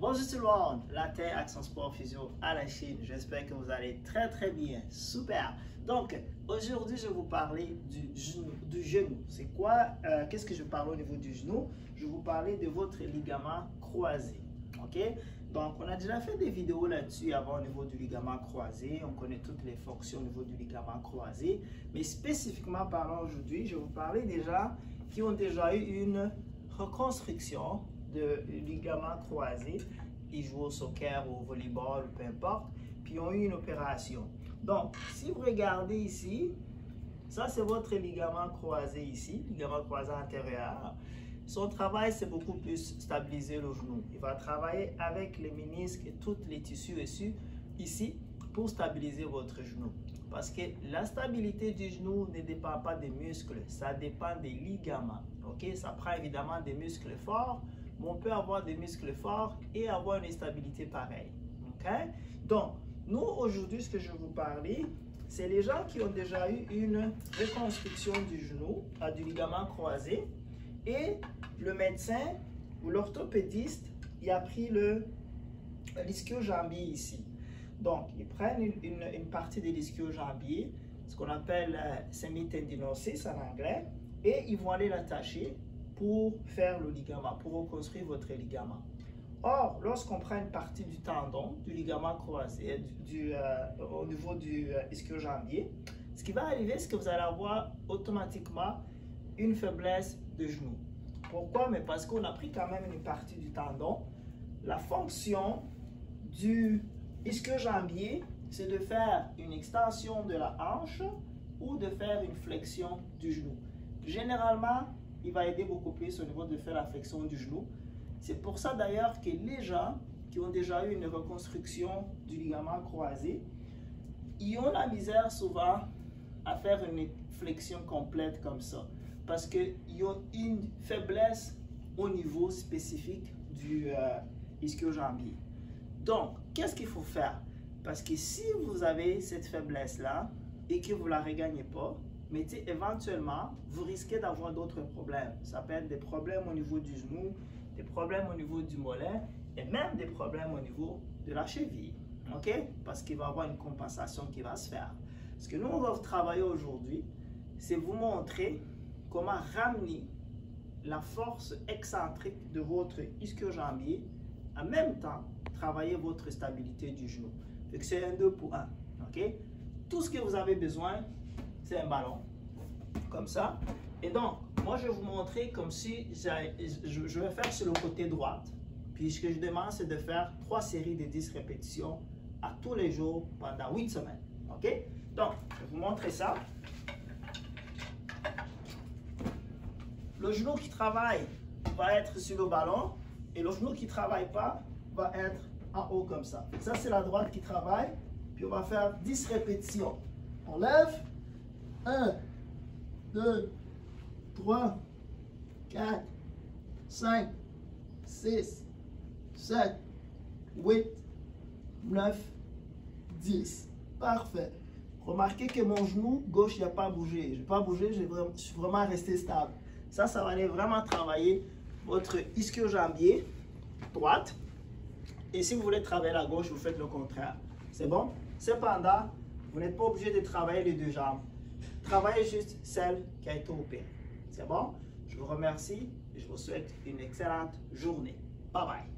Bonjour tout le monde, la Terre Accent Sport Physio à la Chine. J'espère que vous allez très bien, super. Donc aujourd'hui je vais vous parler du genou. C'est quoi, qu'est-ce que je parle au niveau du genou? Je vais vous parler de votre ligament croisé, ok? Donc on a déjà fait des vidéos là-dessus avant au niveau du ligament croisé. On connaît toutes les fonctions au niveau du ligament croisé. Mais spécifiquement parlant aujourd'hui, je vais vous parler des gens qui ont déjà eu une reconstruction de ligament croisé. Ils jouent au soccer ou au volleyball, peu importe, puis ils ont eu une opération. Donc, si vous regardez ici, ça c'est votre ligament croisé ici, ligament croisé antérieur. Son travail, c'est beaucoup plus stabiliser le genou. Il va travailler avec les ménisques et tous les tissus ici pour stabiliser votre genou. Parce que la stabilité du genou ne dépend pas des muscles, ça dépend des ligaments. Okay? Ça prend évidemment des muscles forts, mais on peut avoir des muscles forts et avoir une stabilité pareille. Okay? Donc, nous aujourd'hui, ce que je vais vous parler, c'est les gens qui ont déjà eu une reconstruction du genou, du ligament croisé, et le médecin ou l'orthopédiste, il a pris l'ischio-jambier ici. Donc, ils prennent une partie de l'ischio-jambier, ce qu'on appelle semitendinosus en anglais, et ils vont aller l'attacher pour faire le ligament, pour reconstruire votre ligament. Or, lorsqu'on prend une partie du tendon, du ligament croisé, au niveau du ischio-jambier, ce qui va arriver, c'est que vous allez avoir automatiquement une faiblesse de genou. Pourquoi? Mais parce qu'on a pris quand même une partie du tendon. La fonction du ischio-jambier, c'est de faire une extension de la hanche ou de faire une flexion du genou. Généralement, il va aider beaucoup plus au niveau de faire la flexion du genou. C'est pour ça d'ailleurs que les gens qui ont déjà eu une reconstruction du ligament croisé, ils ont la misère souvent à faire une flexion complète comme ça. Parce qu'ils ont une faiblesse au niveau spécifique du ischio-jambier. Donc, qu'est-ce qu'il faut faire? Parce que si vous avez cette faiblesse-là et que vous ne la regagnez pas, mais éventuellement, vous risquez d'avoir d'autres problèmes. Ça peut être des problèmes au niveau du genou, des problèmes au niveau du mollet et même des problèmes au niveau de la cheville. OK? Parce qu'il va y avoir une compensation qui va se faire. Ce que nous, on va travailler aujourd'hui, c'est vous montrer comment ramener la force excentrique de votre ischio-jambier, en même temps, travailler votre stabilité du genou. C'est un 2 pour 1. OK? Tout ce que vous avez besoin, c'est un ballon, comme ça. Et donc, moi, je vais vous montrer comme si je vais faire sur le côté droit. Puis, ce que je demande, c'est de faire 3 séries de 10 répétitions à tous les jours pendant 8 semaines. OK? Donc, je vais vous montrer ça. Le genou qui travaille va être sur le ballon et le genou qui ne travaille pas va être en haut comme ça. Ça, c'est la droite qui travaille. Puis, on va faire 10 répétitions. On lève. 1, 2, 3, 4, 5, 6, 7, 8, 9, 10. Parfait. Remarquez que mon genou gauche n'a pas bougé. Je n'ai pas bougé, je suis vraiment resté stable. Ça va aller vraiment travailler votre ischio-jambier droite. Et si vous voulez travailler la gauche, vous faites le contraire. C'est bon? Cependant, vous n'êtes pas obligé de travailler les deux jambes. Travaillez juste celle qui a été opérée. C'est bon? Je vous remercie et je vous souhaite une excellente journée. Bye bye.